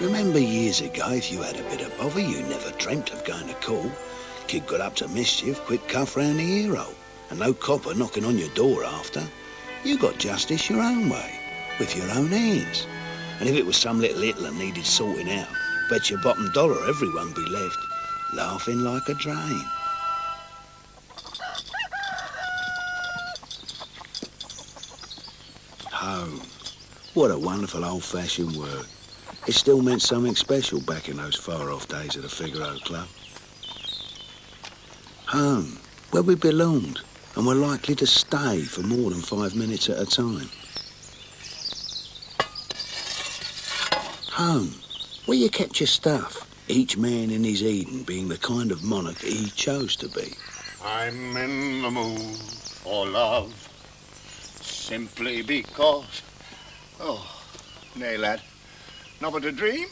Remember years ago, if you had a bit of bother, you never dreamt of going to call. Kid got up to mischief, quick cuff round the hero, and no copper knocking on your door after. You got justice your own way, with your own hands. And if it was some little ill and needed sorting out, bet your bottom dollar everyone be left laughing like a drain. Home. What a wonderful old-fashioned word. It still meant something special back in those far-off days at the Figaro Club. Home, where we belonged and were likely to stay for more than 5 minutes at a time. Home, where you kept your stuff, each man in his Eden being the kind of monarch he chose to be. I'm in the mood for love, simply because... Oh, nay, lad, not but a dream.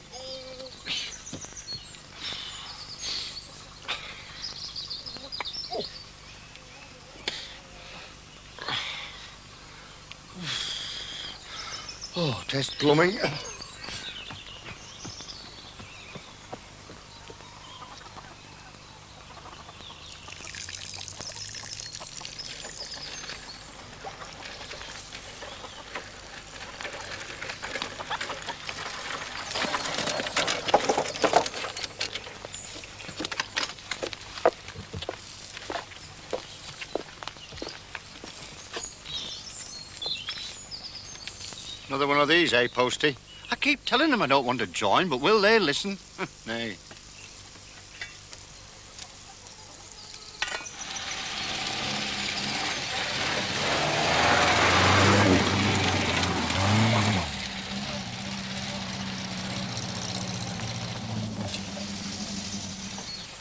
Oh, test plumbing. Another one of these, eh, Posty? I keep telling them I don't want to join, but will they listen? Nay.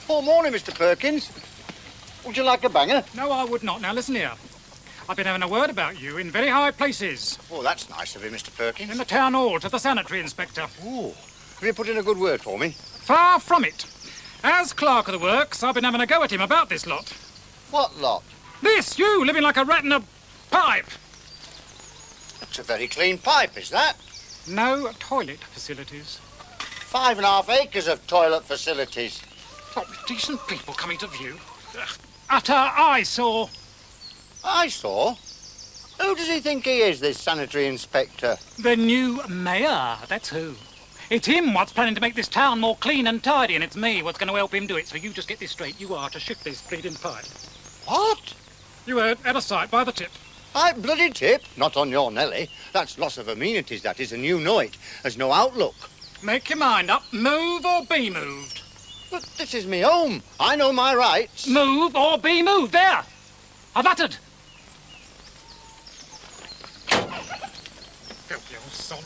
Oh, morning, Mr. Perkins. Would you like a banger? No, I would not. Now, listen here. I've been having a word about you in very high places. Oh, that's nice of you, Mr. Perkins. In the town hall to the sanitary inspector. Oh, have you put in a good word for me? Far from it. As clerk of the works, I've been having a go at him about this lot. What lot? This, you, living like a rat in a pipe. It's a very clean pipe, is that? No toilet facilities. 5.5 acres of toilet facilities. What, with decent people coming to view? Ugh, utter eyesore. Eyesore? Who does he think he is, this sanitary inspector? The new mayor, that's who. It's him what's planning to make this town more clean and tidy, and it's me what's going to help him do it. So you just get this straight. You are to shift this bleeding pipe. What? You heard, out of sight, by the tip. Bloody tip? Not on your Nelly. That's loss of amenities, that is, and you know it. There's no outlook. Make your mind up. Move or be moved. But this is me home. I know my rights. Move or be moved. There. I've uttered. Filthy old sod.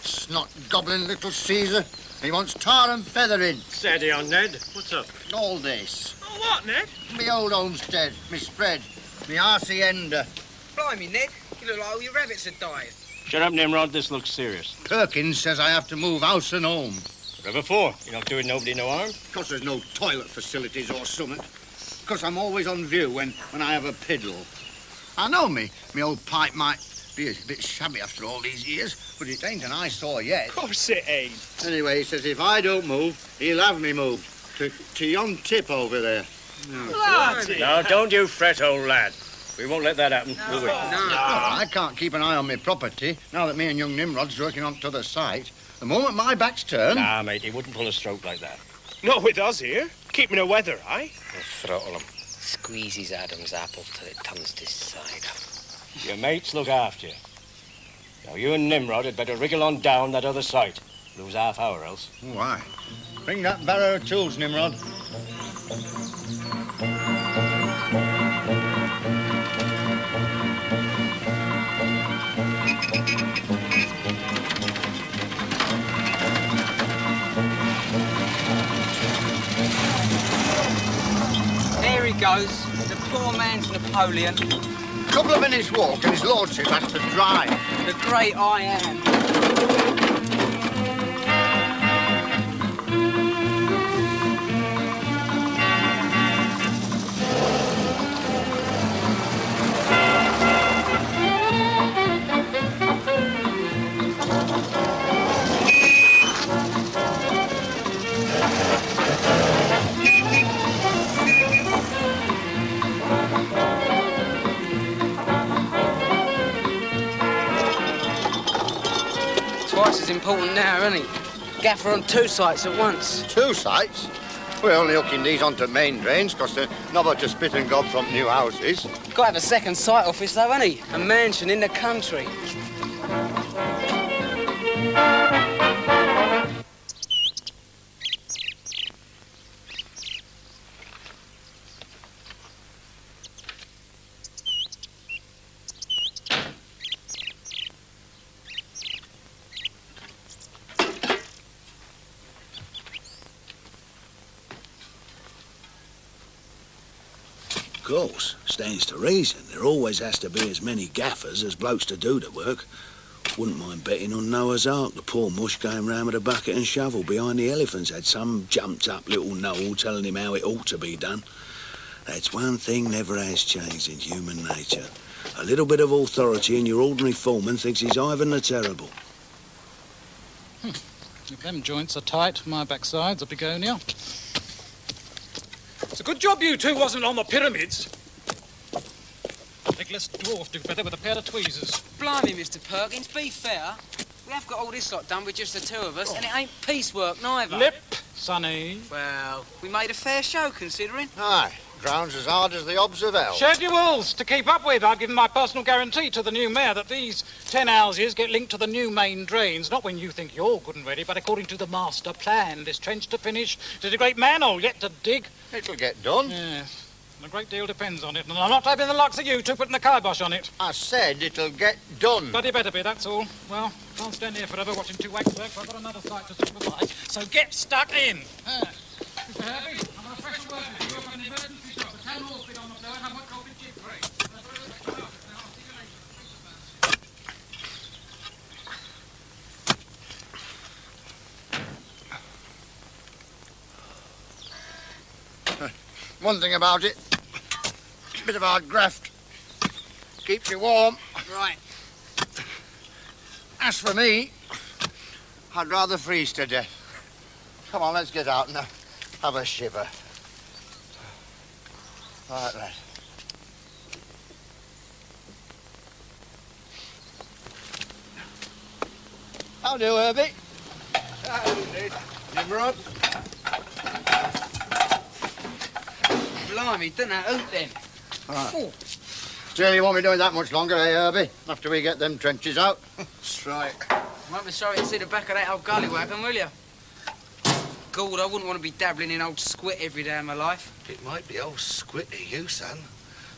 Snot goblin little Caesar. He wants tar and feather in. Steady on, Ned. What's up? All this. Oh, what, Ned? Me old homestead, me spread, me hacienda. Blimey, Ned. You look like all your rabbits are dying. Shut up, Nimrod. This looks serious. Perkins says I have to move house and home. Whatever for? You're not doing nobody no harm? Because there's no toilet facilities or something. Because I'm always on view when I have a piddle. I know me old pipe might be a bit shabby after all these years, but it ain't an eyesore yet. Of course it ain't. Anyway, he says if I don't move, he'll have me moved to yon tip over there. Now, don't you fret, old lad. We won't let that happen, will we? Well, I can't keep an eye on my property now that me and young Nimrod's working on t'other site. The moment my back's turned... Nah, mate, he wouldn't pull a stroke like that. Not with us here. Keeping the weather, eh? We'll throttle him. Squeeze his Adam's apple till it turns to cider. Your mates look after you. Now, you and Nimrod had better wriggle on down that other side. Lose half hour else. Why? Bring that barrow of tools, Nimrod. There he goes, the poor man's Napoleon. couple of minutes' walk and his lordship has to drive. The great I am. Twice as important now, isn't he? Gaffer on 2 sites at once. 2 sites? We're only hooking these onto main drains because they're not but to spit and gob from new houses. Got to have a second site office, though, ain't he? A mansion in the country. Of course, stands to reason. There always has to be as many gaffers as blokes to do the work. Wouldn't mind betting on Noah's Ark. The poor mush going round with a bucket and shovel behind the elephants had some jumped-up little Noel telling him how it ought to be done. That's one thing never has changed in human nature. A little bit of authority and your ordinary foreman thinks he's Ivan the Terrible. If them joints are tight, my backside's a begonia. It's a good job you two wasn't on the pyramids. Legless dwarf do better with a pair of tweezers. Blimey, Mr. Perkins, be fair. We have got all this lot done with just the 2 of us, and it ain't piecework neither. Lip, sonny. Well, we made a fair show, considering. Aye, ground's as hard as the obs of hell. Schedules to keep up with. I've given my personal guarantee to the new mayor that these 10 houses get linked to the new main drains, not when you think you're good and ready, but according to the master plan. This trench to finish. There's a great manhole yet to dig. It'll get done. Yes. A great deal depends on it, and I'm not having the likes of you two putting the kibosh on it. I said it'll get done. But it better be, that's all. Well, can't stand here forever watching 2 wags work. I've got another site to supervise, so get stuck in. Mr. Herbie, I'm on a special work with you. I've got an emergency job. The town hall's been on the floor and I've got coffee chip free. One thing about it, bit of hard graft. Keeps you warm. Right. As for me, I'd rather freeze to death. Come on, let's get out and have a shiver. Right, lad. How do, Herbie? How do, Nimrod? Blimey, didn't that hoot then? Right. Still, you won't be doing that much longer, eh, Herbie? After we get them trenches out. That's right. Won't be sorry to see the back of that old gully wagon, will you? God, I wouldn't want to be dabbling in old squit every day of my life. It might be old squit to you, son.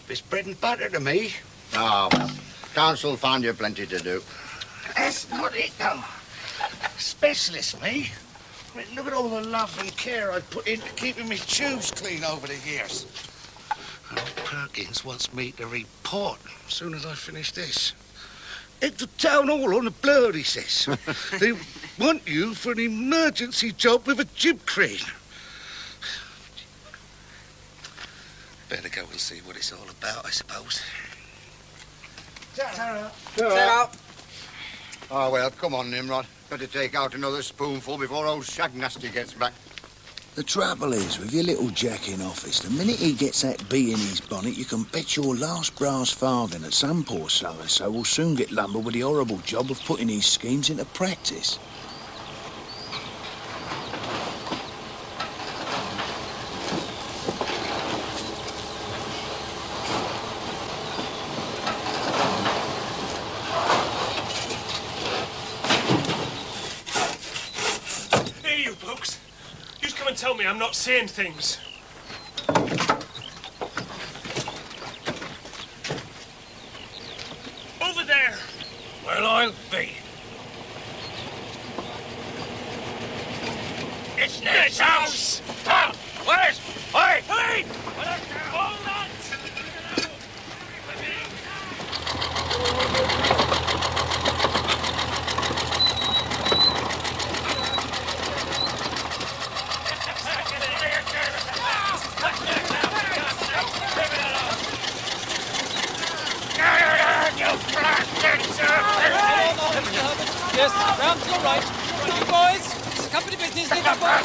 But it's bread and butter to me. Oh, well, council found you plenty to do. That's not it, though. Specialist, me. I mean, look at all the love and care I've put into keeping me tubes clean over the years. And old Perkins wants me to report as soon as I finish this. At the town hall on the blur, he says. They want you for an emergency job with a jib crane. Better go and see what it's all about, I suppose. Set up. Oh, well, come on, Nimrod. Got to take out another spoonful before old Shagnasty gets back. The trouble is, with your little Jack in office, the minute he gets that bee in his bonnet, you can bet your last brass farthing that some poor so-and-so will soon get lumbered with the horrible job of putting his schemes into practice. Hey, you blokes. You come and tell me I'm not saying things. Over there. Well, I'll be. It's this house! Stop! Where's... Hey! Hey! Hold on! Yes, round to your right. You boys, it's a company business. Leave that boy.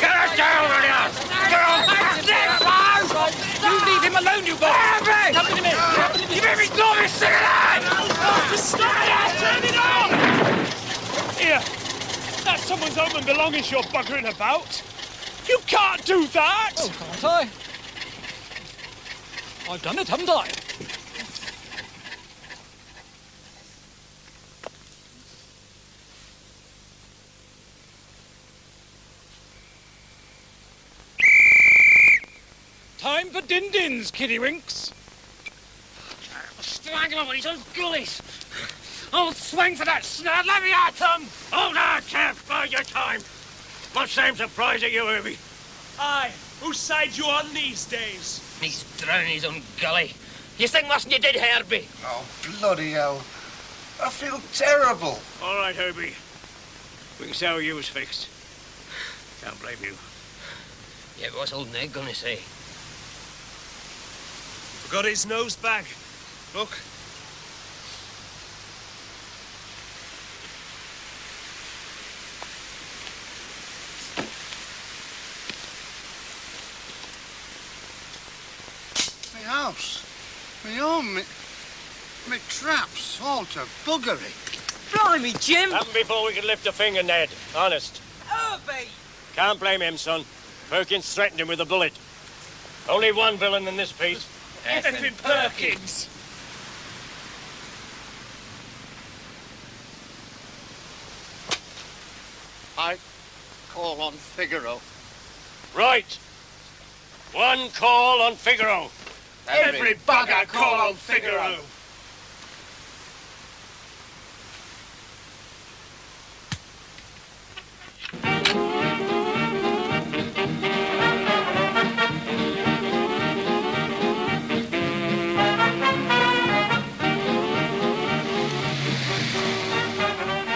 Get us down, William! Get on! Right. You leave him alone, you boys. Company men. Company You made me go this thing alive! Stop it! Turn it on! Here, that's someone's home and belongings you're buggering about. You can't do that! Oh, can't I? I've done it, haven't I? Time for din-dins, kiddywinks. Strangle him when he's on gullies. I'll swing for that snad. Let me at him! Hold on, champ. Bide your time. Much same surprise at you, Herbie. Aye, whose side you on these days? He's drowning his own gully. You think worse than you did, Herbie. Oh, bloody hell. I feel terrible. All right, Herbie. We can see how you was fixed. Can't blame you. Yeah, but what's old Ned gonna say? Forgot his nose bag. Look. My house, my home, my traps, all to buggery. Blimey, Jim! Happen before we can lift a finger, Ned. Honest. Herbie! Can't blame him, son. Perkins threatened him with a bullet. Only one villain in this piece. Effing Perkins! I call on Figaro. Right. One call on Figaro. Every bugger call on Figaro!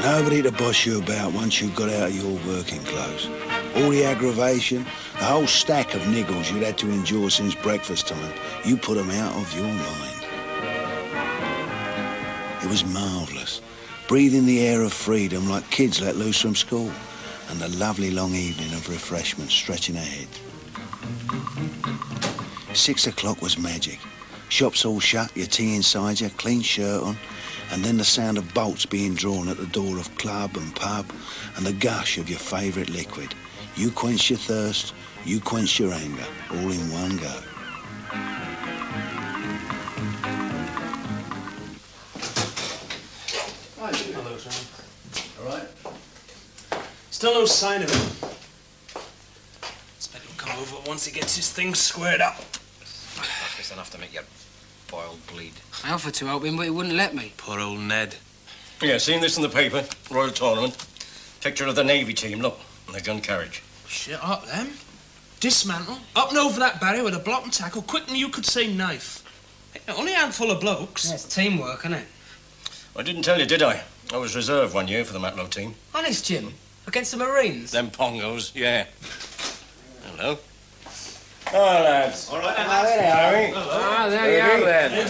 Nobody to boss you about once you've got out of your working clothes. All the aggravation, the whole stack of niggles you'd had to endure since breakfast time, you put them out of your mind. It was marvellous, breathing the air of freedom like kids let loose from school, and the lovely long evening of refreshment stretching ahead. 6 o'clock was magic. Shops all shut, your tea inside you, clean shirt on, and then the sound of bolts being drawn at the door of club and pub, and the gush of your favourite liquid. You quench your thirst, you quench your anger, all in one go. Hello, Sam. All right? Still no sign of him. Expect he'll come over once he gets his things squared up. That's enough to make your boil bleed. I offered to help him, but he wouldn't let me. Poor old Ned. Yeah, seen this in the paper. Royal Tournament. Picture of the Navy team, look. And the gun carriage. Shit up, them. Dismantle. Up and over that barrier with a block and tackle, quicker than you could say knife. Only a handful of blokes. Yeah, it's teamwork, isn't it? I didn't tell you, did I? I was reserve one year for the Matlow team. Honest, Jim? Against the Marines? Them pongos, yeah. Hello. Oh, lads. All right, Harry. Ah, there you are, then.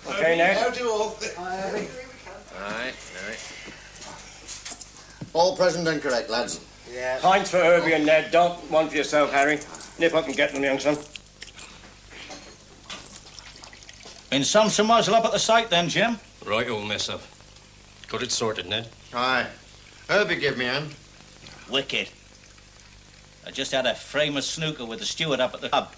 Okay, Ned. How do all? Right. All present and correct, lads. Yeah. Pints for Herbie and Ned. Don't one for yourself, Harry. Nip up and get them, young son. Been some muzzle up at the site then, Jim? Right, old mess up. Got it sorted, Ned. Aye. Herbie give me hand. Wicked. I just had a frame of snooker with the steward up at the pub.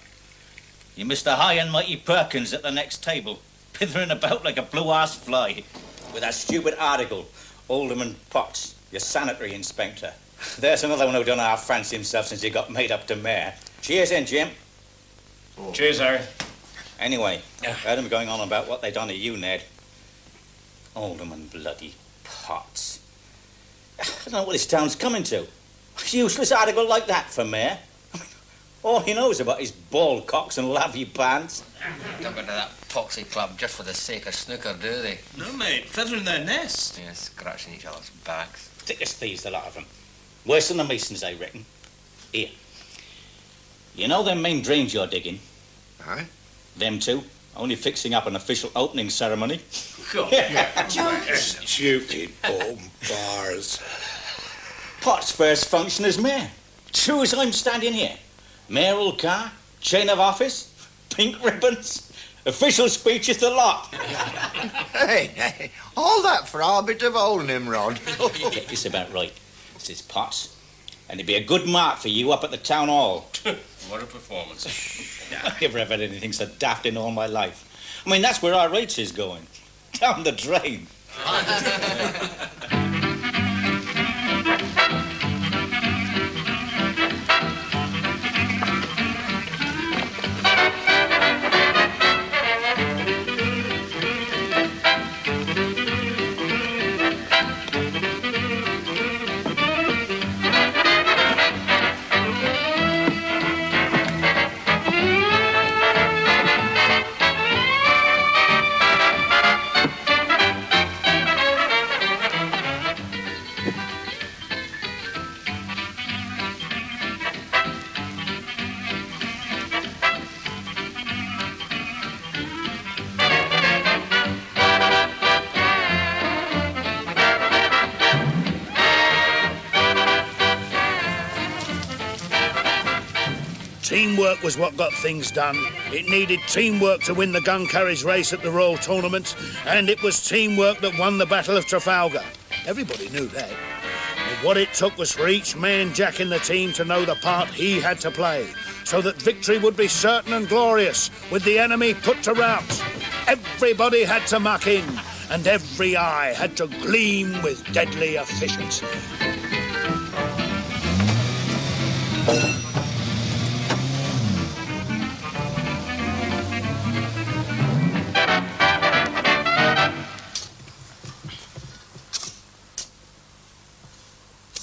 You missed the high and mighty Perkins at the next table, pithering about like a blue-ass fly, with that stupid article, Alderman Potts, your sanitary inspector. There's another one who don't half fancy himself since he got made up to mayor. Cheers in, Jim. Cheers, Harry. Anyway, I heard him going on about what they done to you, Ned. Alderman bloody Potts. I don't know what this town's coming to. A useless article like that for mayor. I mean, all he knows about is ball cocks and lavvy pants. Don't go to that poxy club just for the sake of snooker, do they? No, mate. Feathering their nest. Yeah, scratching each other's backs. Thick as thieves, the lot of them. Worse than the Masons, I reckon. Here. You know them main drains you're digging? Aye. Them two? Only fixing up an official opening ceremony. Stupid old bars. Pot's first function as mayor. True as I'm standing here. Mayoral car, chain of office, pink ribbons, official speeches, the lot. Hey, all that for our bit of old Nimrod. Get this about right, says Potts. And it'd be a good mark for you up at the town hall. What a performance. I've never had anything so daft in all my life. I mean, that's where our rates is going. Down the drain. Teamwork was what got things done. It needed teamwork to win the gun carriage race at the Royal Tournament, and it was teamwork that won the Battle of Trafalgar. Everybody knew that. And what it took was for each man Jack in the team to know the part he had to play, so that victory would be certain and glorious, with the enemy put to rout. Everybody had to muck in, and every eye had to gleam with deadly efficiency.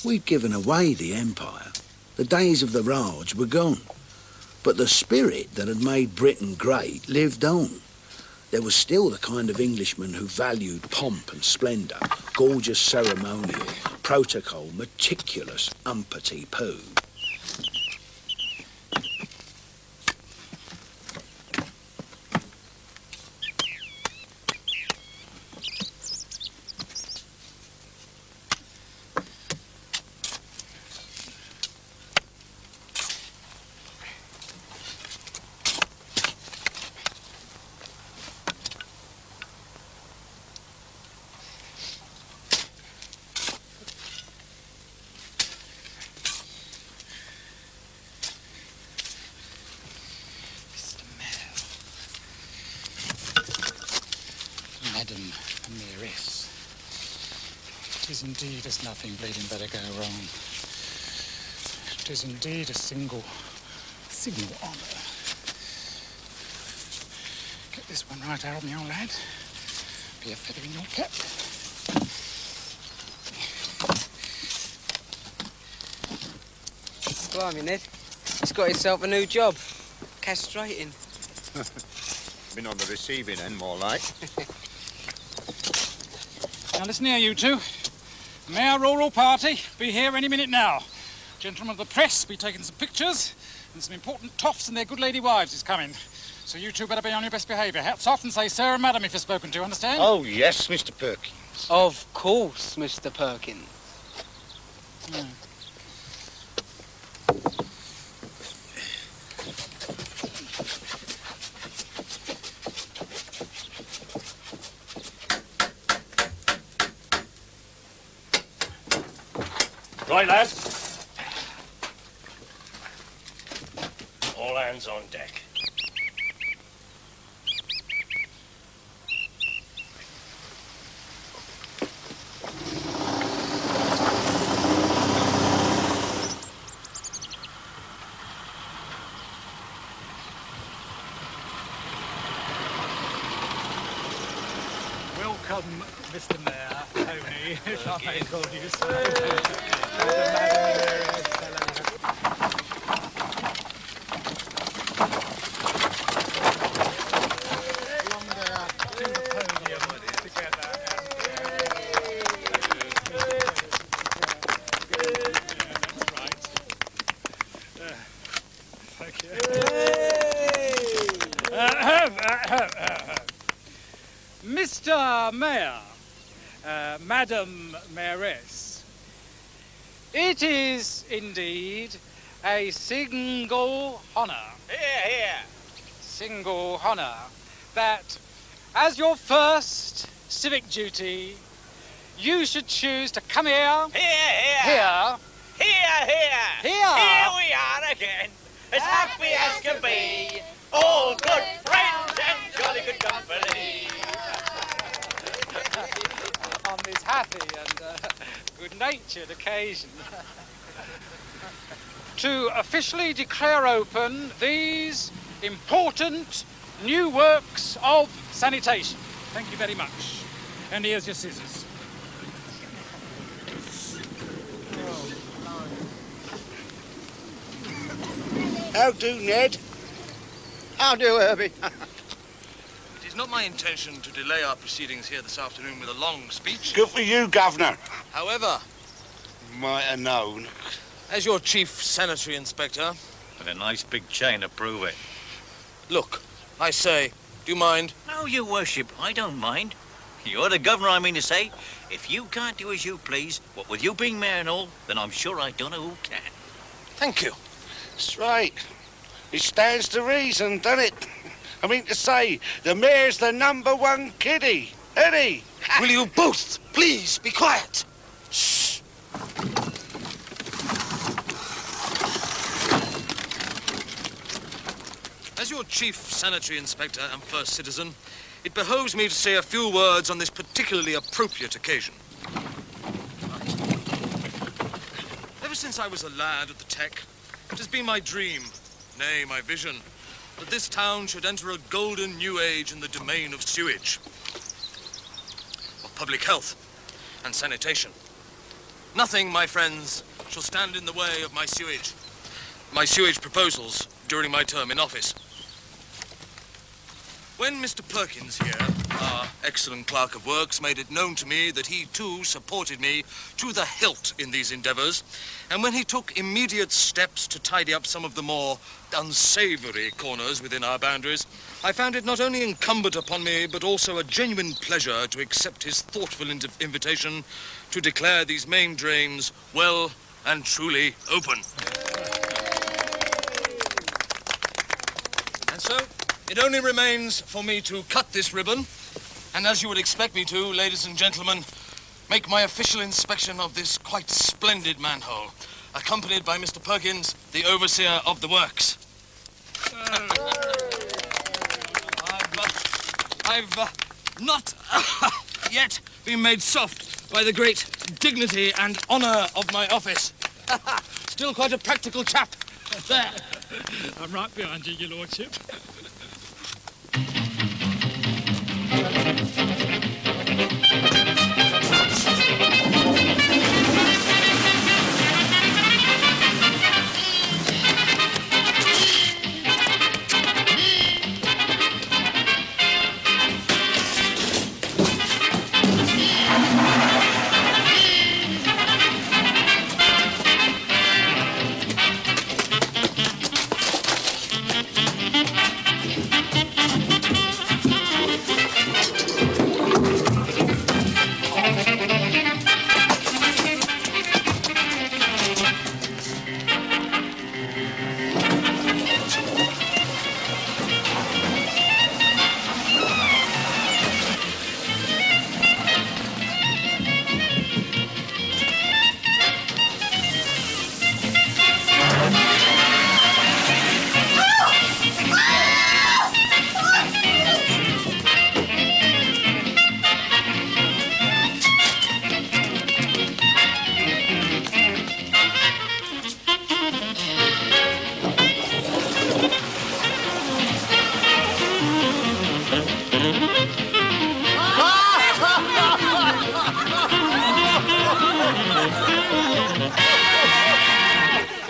We'd given away the empire. The days of the Raj were gone. But the spirit that had made Britain great lived on. There was still the kind of Englishman who valued pomp and splendour, gorgeous ceremonial, protocol, meticulous umpity-poo. Madam Mayoress, 'tis indeed as nothing bleeding better go wrong. 'Tis indeed a signal honour. Get this one right, Harold, my old lad. Be a feather in your cap. Blimey, Ned. He's got himself a new job. Castrating. Been on the receiving end, more like. Now listen here, you two. The mayoral party be here any minute now. Gentlemen of the press be taking some pictures, and some important toffs and their good lady wives is coming. So you two better be on your best behaviour. Hats off and say sir and madam if you're spoken to, understand? Oh, yes, Mr. Perkins. Of course, Mr. Perkins. Yeah. Right, lads. All hands on deck. Welcome, Mr. Mayor, Tony, if I may call you so. Mr. Mayor, Madam Mayoress, it is indeed a single honour. Here, here. Single honour that, as your first civic duty, you should choose to come here. Here. Here. Here we are again, as happy as can be. All good friends and jolly good company. On this happy and good-natured occasion. To officially declare open these important new works of sanitation. Thank you very much. And here's your scissors. How do, Ned? How do, Herbie? It is not my intention to delay our proceedings here this afternoon with a long speech. Good for you, Governor. However, Might have known. as your chief sanitary inspector, With a nice big chain to prove it. look, I say, do you mind? No, your worship, I don't mind. You're the governor, I mean to say. If you can't do as you please, what with you being mayor and all, then I'm sure I don't know who can. Thank you. That's right. It stands to reason, doesn't it? I mean to say, the mayor's the #1 kiddie, isn't he? Will you both please be quiet? Shh. As your chief sanitary inspector and first citizen, it behoves me to say a few words on this particularly appropriate occasion. Ever since I was a lad at the Tech, it has been my dream, nay, my vision, that this town should enter a golden new age in the domain of sewage, of public health and sanitation. Nothing, my friends, shall stand in the way of my sewage proposals during my term in office. When Mr. Perkins here, our excellent clerk of works, made it known to me that he too supported me to the hilt in these endeavors, and when he took immediate steps to tidy up some of the more unsavory corners within our boundaries, I found it not only incumbent upon me, but also a genuine pleasure to accept his thoughtful invitation to declare these main drains well and truly open. And so, it only remains for me to cut this ribbon, and as you would expect me to, ladies and gentlemen, make my official inspection of this quite splendid manhole, accompanied by Mr. Perkins, the overseer of the works. I've not yet been made soft by the great dignity and honor of my office. Still quite a practical chap. There. I'm right behind you, your lordship.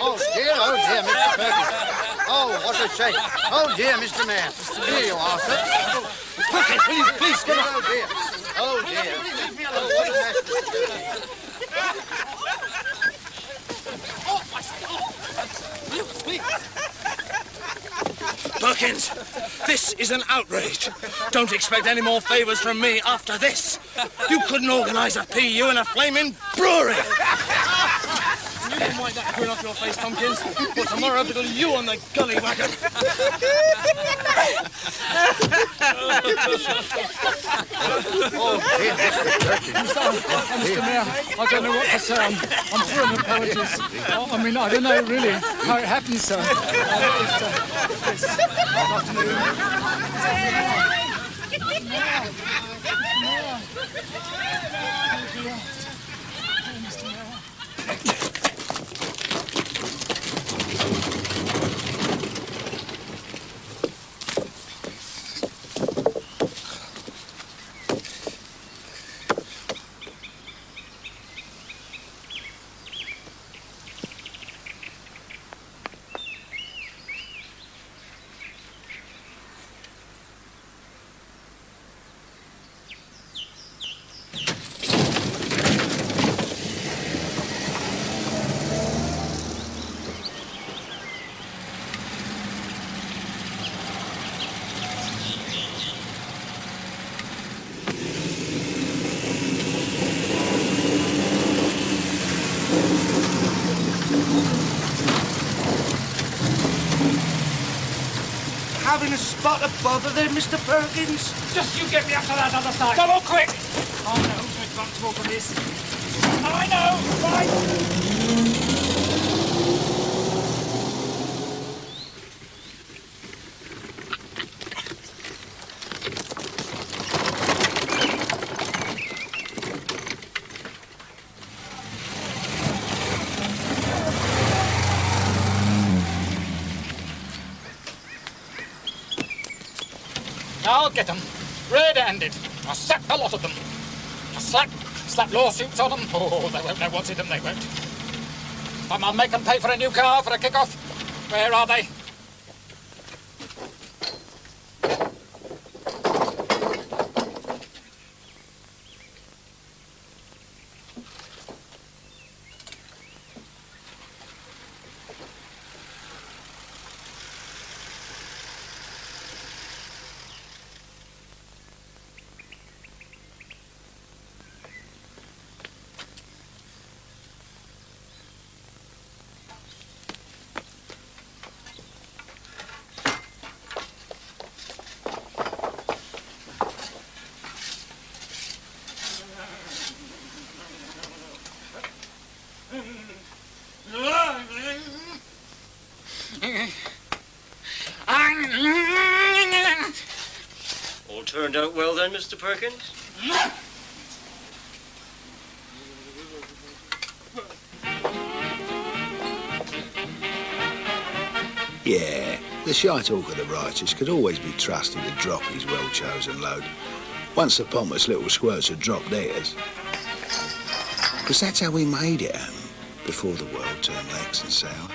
Oh dear, Mr. Perkins. Oh, what a shame. Oh dear, Mr. Mayor. Here you are, sir. Perkins, please, get up. Oh dear. Oh dear. Oh, what a mess. Oh, I say, oh. Will you, please? Perkins, this is an outrage. Don't expect any more favours from me after this. You couldn't organise a PU in a flaming brewery. You can wipe that grin off your face, Tompkins, for tomorrow it'll you on the gully wagon. Mr. Mayor, I don't know what to say. I'm full of apologies. I mean, I don't know really how it happened, sir. Having a spot of bother there, Mr. Perkins? Just you get me up to that other side. Come on, quick! Oh, no, there's much more from this. I know, right? I'll get them, red-handed. I'll sack a lot of them. I'll slap lawsuits on them. Oh, they won't know what's in them, they won't. I'll make them pay for a new car for a kick-off. Where are they? All turned out well then, Mr. Perkins? Yeah, the shy talk of the righteous could always be trusted to drop his well-chosen load. Once the pompous little squirts had dropped theirs. Because that's how we made it, before the world turned legs and sour.